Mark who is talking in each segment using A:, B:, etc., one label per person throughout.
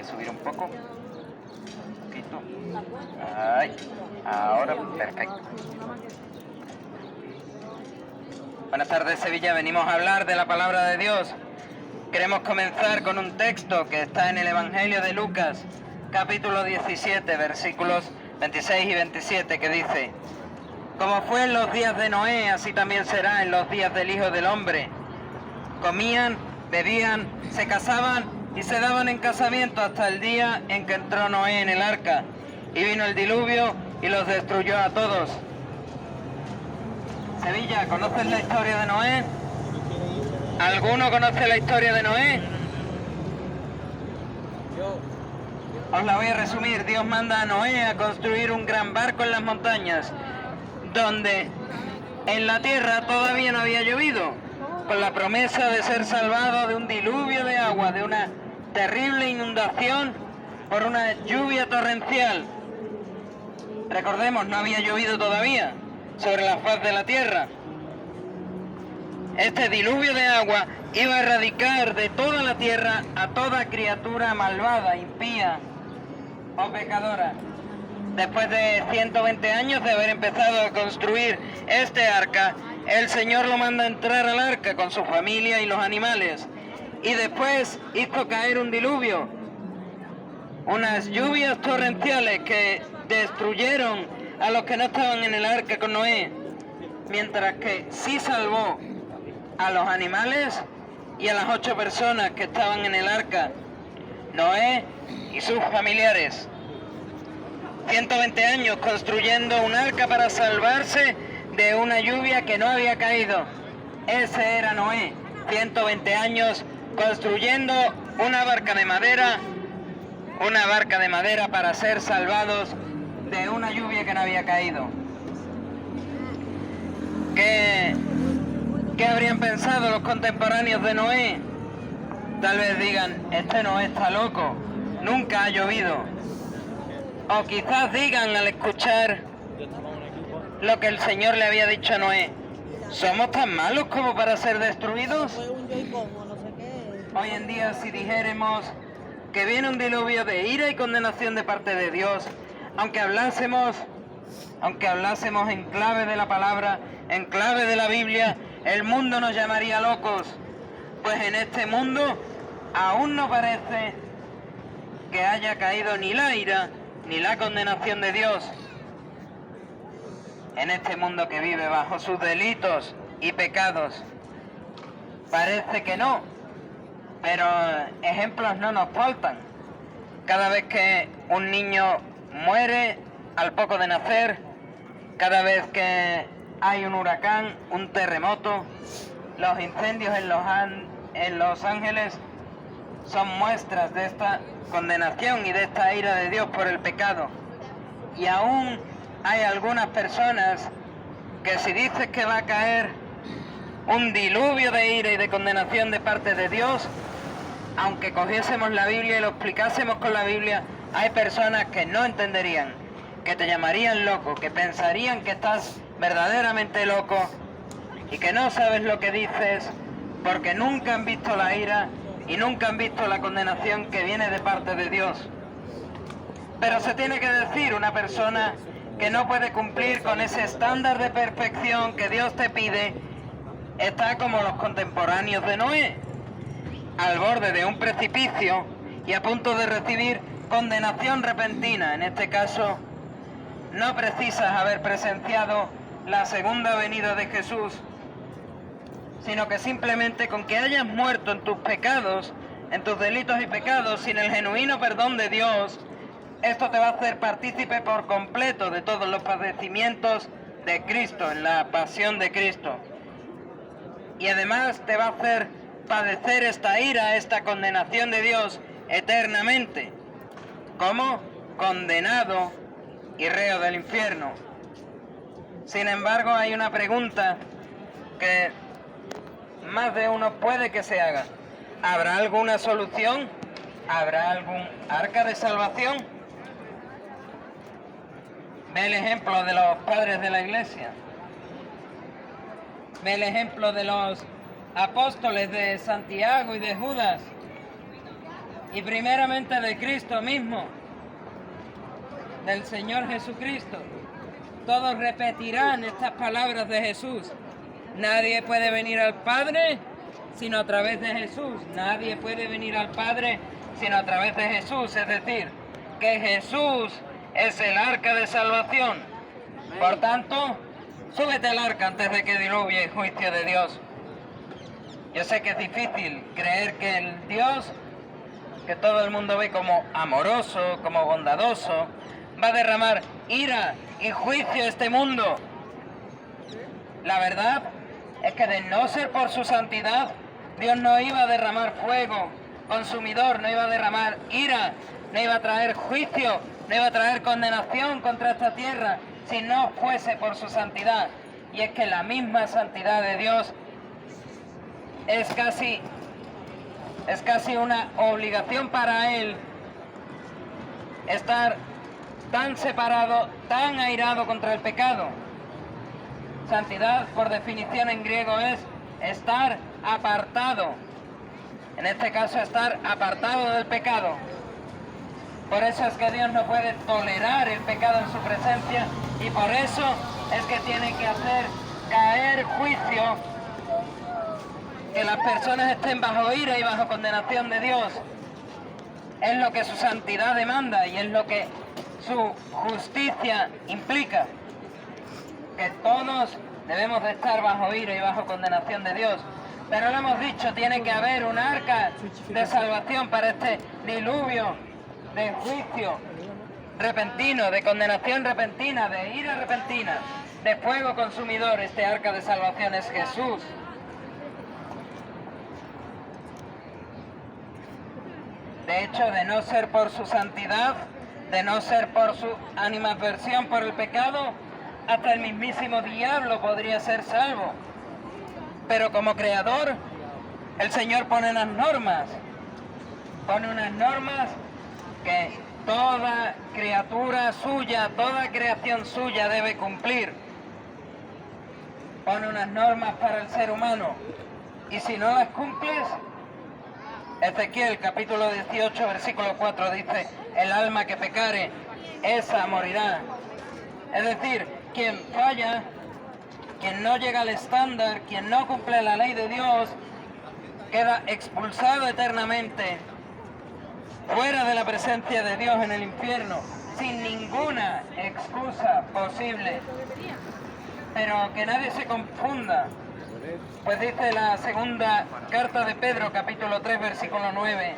A: subir un poco. Un poquito. Ahí. Ahora, perfecto. Buenas tardes, Sevilla. Venimos a hablar de la palabra de Dios. Queremos comenzar con un texto que está en el Evangelio de Lucas, capítulo 17, versículos 26 y 27, que dice: Como fue en los días de Noé, así también será en los días del Hijo del Hombre. Comían, bebían, se casaban y se daban en casamiento hasta el día en que entró Noé en el arca. Y vino el diluvio y los destruyó a todos. Sevilla, ¿conoces la historia de Noé? ¿Alguno conoce la historia de Noé? Os la voy a resumir. Dios manda a Noé a construir un gran barco en las montañas, donde en la tierra todavía no había llovido, con la promesa de ser salvado de un diluvio de agua, de una terrible inundación por una lluvia torrencial. Recordemos, no había llovido todavía sobre la faz de la tierra. Este diluvio de agua iba a erradicar de toda la tierra a toda criatura malvada, impía o pecadora. Después de 120 años de haber empezado a construir este arca, el Señor lo manda a entrar al arca con su familia y los animales. Y después hizo caer un diluvio, unas lluvias torrenciales que destruyeron a los que no estaban en el arca con Noé, mientras que sí salvó a los animales y a las 8 personas que estaban en el arca, Noé y sus familiares. 120 años construyendo un arca para salvarse de una lluvia que no había caído. Ese era Noé. 120 años construyendo una barca de madera para ser salvados de una lluvia que no había caído. ¿Qué habrían pensado los contemporáneos de Noé? Tal vez digan: este Noé está loco, nunca ha llovido. O quizás digan, al escuchar lo que el Señor le había dicho a Noé: ¿somos tan malos como para ser destruidos? Hoy en día, si dijéramos que viene un diluvio de ira y condenación de parte de Dios, aunque hablásemos en clave de la palabra, en clave de la Biblia, el mundo nos llamaría locos, pues en este mundo aún no parece que haya caído ni la ira ni la condenación de Dios. En este mundo que vive bajo sus delitos y pecados, parece que no, pero ejemplos no nos faltan. Cada vez que un niño muere al poco de nacer, cada vez que hay un huracán, un terremoto, los incendios en Los Ángeles son muestras de esta condenación y de esta ira de Dios por el pecado. Y aún hay algunas personas que, si dices que va a caer un diluvio de ira y de condenación de parte de Dios, aunque cogiésemos la Biblia y lo explicásemos con la Biblia, hay personas que no entenderían, que te llamarían loco, que pensarían que estás verdaderamente loco y que no sabes lo que dices, porque nunca han visto la ira y nunca han visto la condenación que viene de parte de Dios. Pero se tiene que decir, una persona que no puede cumplir con ese estándar de perfección que Dios te pide, está como los contemporáneos de Noé, al borde de un precipicio y a punto de recibir condenación repentina. En este caso, no precisas haber presenciado la segunda venida de Jesús, sino que simplemente con que hayas muerto en tus pecados, en tus delitos y pecados, sin el genuino perdón de Dios, esto te va a hacer partícipe por completo de todos los padecimientos de Cristo, en la pasión de Cristo. Y además te va a hacer padecer esta ira, esta condenación de Dios eternamente, como condenado y reo del infierno. Sin embargo, hay una pregunta que más de uno puede que se haga: ¿habrá alguna solución? ¿Habrá algún arca de salvación? Ve el ejemplo de los padres de la Iglesia. Ve el ejemplo de los apóstoles de Santiago y de Judas. y primeramente de Cristo mismo, del Señor Jesucristo. Todos repetirán estas palabras de Jesús. Nadie puede venir al Padre sino a través de Jesús. Nadie puede venir al Padre sino a través de Jesús. Es decir, que Jesús es el arca de salvación. Por tanto, súbete al arca antes de que diluvie el juicio de Dios. Yo sé que es difícil creer que el Dios, que todo el mundo ve como amoroso, como bondadoso, va a derramar ira y juicio a este mundo. La verdad es que de no ser por su santidad, Dios no iba a derramar fuego consumidor, no iba a derramar ira, no iba a traer juicio, no iba a traer condenación contra esta tierra, si no fuese por su santidad. Y es que la misma santidad de Dios es casi una obligación para Él estar tan separado, tan airado contra el pecado. Santidad, por definición en griego, es estar apartado. En este caso, estar apartado del pecado. Por eso es que Dios no puede tolerar el pecado en su presencia y por eso es que tiene que hacer caer juicio, que las personas estén bajo ira y bajo condenación de Dios. Es lo que su santidad demanda y es lo que su justicia implica. Que todos debemos de estar bajo ira y bajo condenación de Dios. Pero lo hemos dicho, tiene que haber un arca de salvación para este diluvio de juicio repentino, de condenación repentina, de ira repentina, de fuego consumidor. Este arca de salvación es Jesús. De hecho, de no ser por su santidad, de no ser por su animadversión por el pecado, hasta el mismísimo diablo podría ser salvo. Pero como creador, el Señor pone unas normas. Pone unas normas que toda criatura suya, toda creación suya debe cumplir. Pone unas normas para el ser humano. Y si no las cumples, Ezequiel capítulo 18 versículo 4 dice: el alma que pecare, esa morirá. Es decir, quien falla, quien no llega al estándar, quien no cumple la ley de Dios, queda expulsado eternamente, fuera de la presencia de Dios en el infierno, sin ninguna excusa posible. Pero que nadie se confunda, pues dice la segunda carta de Pedro, capítulo 3, versículo 9,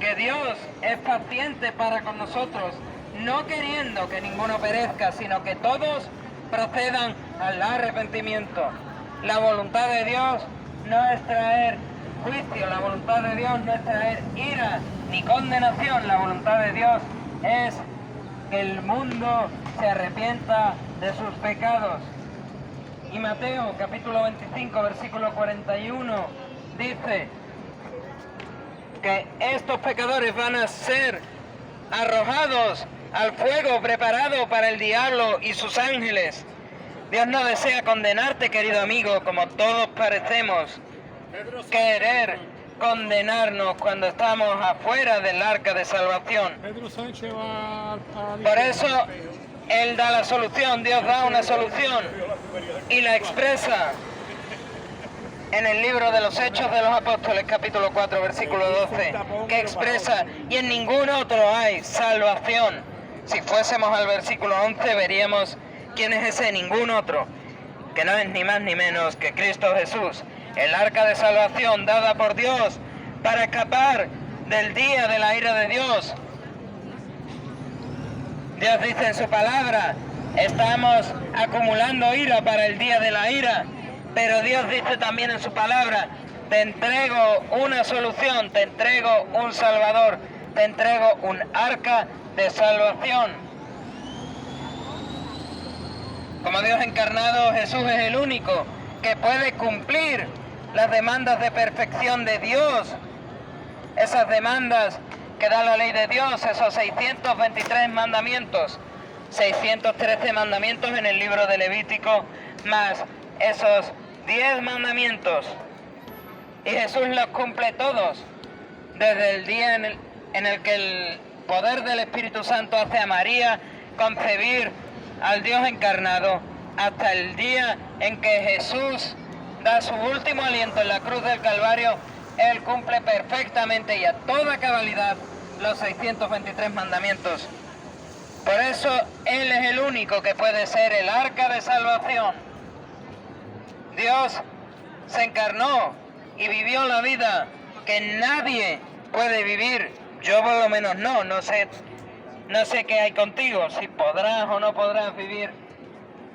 A: que Dios es paciente para con nosotros, no queriendo que ninguno perezca, sino que todos procedan al arrepentimiento. La voluntad de Dios no es traer juicio, la voluntad de Dios no es traer ira ni condenación, la voluntad de Dios es que el mundo se arrepienta de sus pecados. Y Mateo capítulo 25 versículo 41 dice que estos pecadores van a ser arrojados al fuego preparado para el diablo y sus ángeles. Dios no desea condenarte, querido amigo, como todos parecemos querer condenarnos cuando estamos afuera del arca de salvación. Por eso Él da la solución, Dios da una solución y la expresa en el libro de los Hechos de los Apóstoles, capítulo 4, versículo 12, que expresa: y en ningún otro hay salvación. Si fuésemos al versículo 11 veríamos quién es ese ningún otro, que no es ni más ni menos que Cristo Jesús, el arca de salvación dada por Dios para escapar del día de la ira de Dios. Dios dice en su palabra: estamos acumulando ira para el día de la ira, pero Dios dice también en su palabra: te entrego una solución, te entrego un Salvador, te entrego un arca de salvación. Como Dios encarnado, Jesús es el único que puede cumplir las demandas de perfección de Dios, esas demandas que da la ley de Dios, esos 623 mandamientos, 613 mandamientos en el libro de Levítico, más esos 10 mandamientos. Y Jesús los cumple todos. desde el día en el que el poder del Espíritu Santo hace a María concebir al Dios encarnado, hasta el día en que Jesús da su último aliento en la cruz del Calvario. Él cumple perfectamente y a toda cabalidad los 623 mandamientos. Por eso Él es el único que puede ser el arca de salvación. Dios se encarnó y vivió la vida que nadie puede vivir. Yo por lo menos no sé qué hay contigo, si podrás o no podrás vivir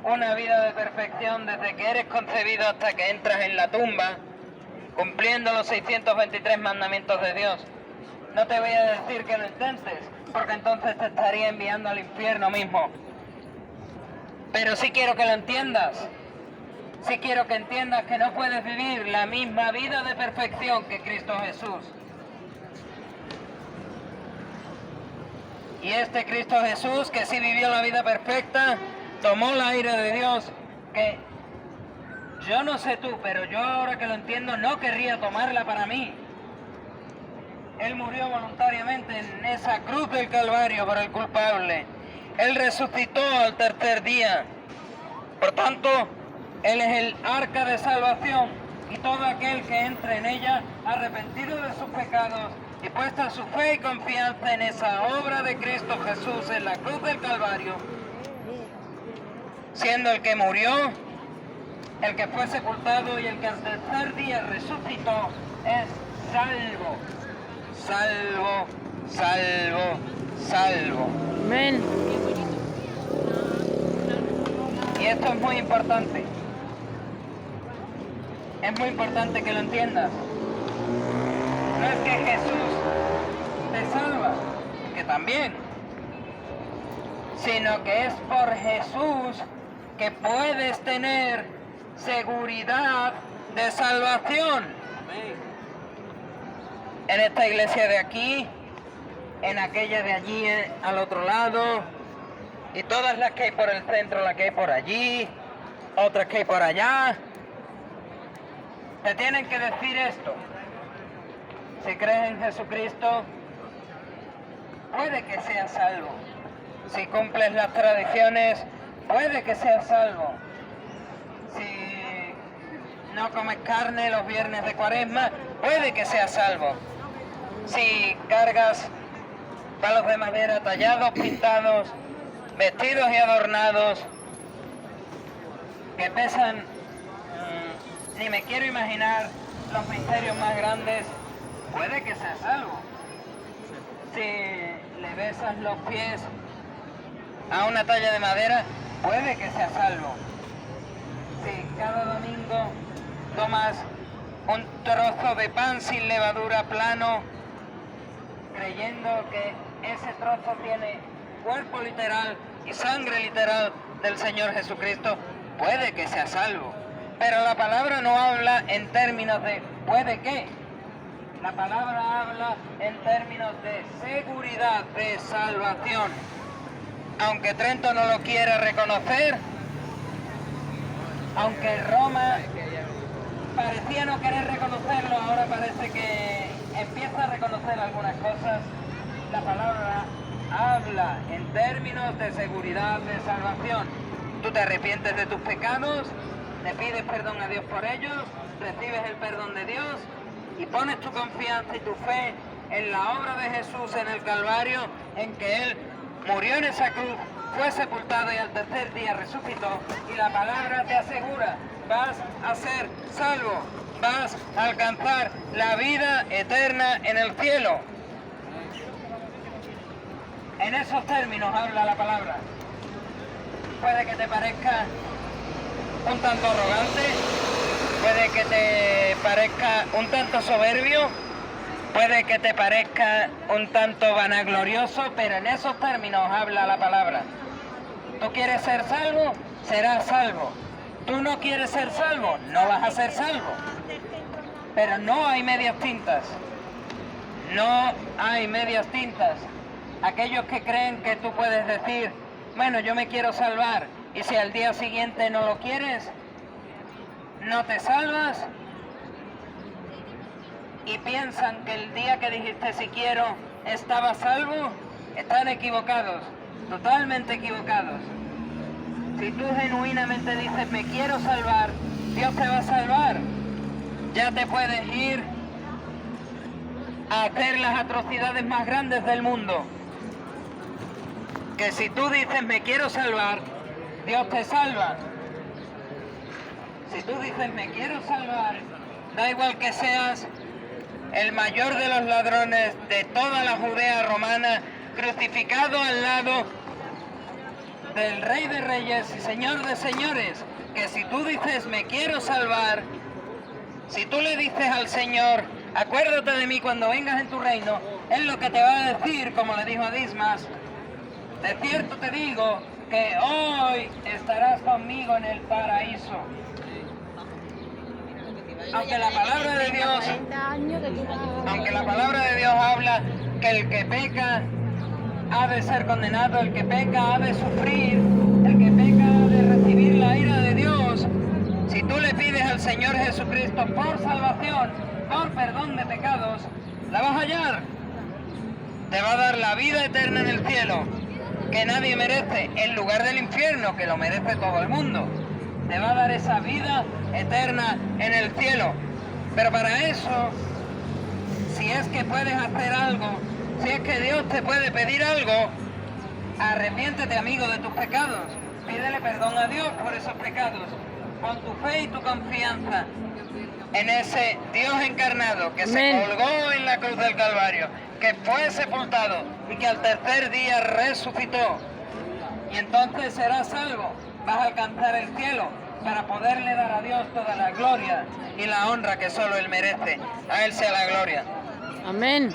A: una vida de perfección desde que eres concebido hasta que entras en la tumba, cumpliendo los 623 mandamientos de Dios. No te voy a decir que lo intentes, porque entonces te estaría enviando al infierno mismo. Pero sí quiero que lo entiendas. Sí quiero que entiendas que no puedes vivir la misma vida de perfección que Cristo Jesús. Y este Cristo Jesús, que sí vivió la vida perfecta, tomó la ira de Dios, que yo no sé tú, pero yo ahora que lo entiendo no querría tomarla para mí. Él murió voluntariamente en esa cruz del Calvario por el culpable. Él resucitó al tercer día. Por tanto, Él es el arca de salvación, y todo aquel que entre en ella, arrepentido de sus pecados y puesta su fe y confianza en esa obra de Cristo Jesús en la cruz del Calvario, siendo el que murió, el que fue sepultado y el que al tercer día resucitó, es salvo. Salvo, salvo, salvo.
B: Amén.
A: Y esto es muy importante. Es muy importante que lo entiendas. No es que Jesús te salva, que también, sino que es por Jesús que puedes tener seguridad de salvación. En esta iglesia de aquí, en aquella de allí al otro lado, y todas las que hay por el centro, las que hay por allí, otras que hay por allá, te tienen que decir esto. Si crees en Jesucristo, puede que seas salvo. Si cumples las tradiciones, puede que seas salvo. Si no comes carne los viernes de Cuaresma, puede que seas salvo. Si cargas palos de madera tallados, pintados, vestidos y adornados, que pesan, ni me quiero imaginar los misterios más grandes, puede que seas salvo. Si le besas los pies a una talla de madera, puede que seas salvo. Si cada domingo tomas un trozo de pan sin levadura plano, creyendo que ese trozo tiene cuerpo literal y sangre literal del Señor Jesucristo, puede que sea salvo. Pero la palabra no habla en términos de puede que. La palabra habla en términos de seguridad de salvación. Aunque Trento no lo quiera reconocer, aunque Roma parecía no querer reconocerlo, ahora parece que empieza a reconocer algunas cosas. La palabra habla en términos de seguridad de salvación. Tú te arrepientes de tus pecados, le pides perdón a Dios por ellos, recibes el perdón de Dios y pones tu confianza y tu fe en la obra de Jesús en el Calvario, en que Él murió en esa cruz, fue sepultado y al tercer día resucitó, y la palabra te asegura, vas a ser salvo, vas a alcanzar la vida eterna en el cielo. En esos términos habla la palabra. Puede que te parezca un tanto arrogante, puede que te parezca un tanto soberbio, puede que te parezca un tanto vanaglorioso, pero en esos términos habla la palabra. Tú quieres ser salvo, serás salvo. Tú no quieres ser salvo, no vas a ser salvo. Pero no hay medias tintas. No hay medias tintas. Aquellos que creen que tú puedes decir, bueno, yo me quiero salvar, y si al día siguiente no lo quieres, no te salvas. y piensan que el día que dijiste si quiero estaba salvo, están equivocados, totalmente equivocados. Si tú genuinamente dices me quiero salvar, Dios te va a salvar. Ya te puedes ir a hacer las atrocidades más grandes del mundo. Que si tú dices me quiero salvar, Dios te salva. Si tú dices me quiero salvar, da igual que seas el mayor de los ladrones de toda la Judea romana, crucificado al lado del Rey de Reyes y Señor de Señores, que si tú dices me quiero salvar, si tú le dices al Señor, acuérdate de mí cuando vengas en tu reino, Él lo que te va a decir, como le dijo a Dismas, de cierto te digo que hoy estarás conmigo en el paraíso. Aunque la palabra de Dios habla que el que peca ha de ser condenado, el que peca ha de sufrir, el que peca ha de recibir la ira de Dios. Si tú le pides al Señor Jesucristo por salvación, por perdón de pecados, la vas a hallar. Te va a dar la vida eterna en el cielo, que nadie merece, en lugar del infierno, que lo merece todo el mundo. Te va a dar esa vida eterna en el cielo. Pero para eso, si es que puedes hacer algo, si es que Dios te puede pedir algo, arrepiéntete, amigo, de tus pecados. Pídele perdón a Dios por esos pecados. Pon tu fe y tu confianza en ese Dios encarnado que se colgó en la cruz del Calvario, que fue sepultado y que al tercer día resucitó. Y entonces serás salvo. Vas a alcanzar el cielo para poderle dar a Dios toda la gloria y la honra que solo Él merece. A Él sea la gloria.
B: Amén.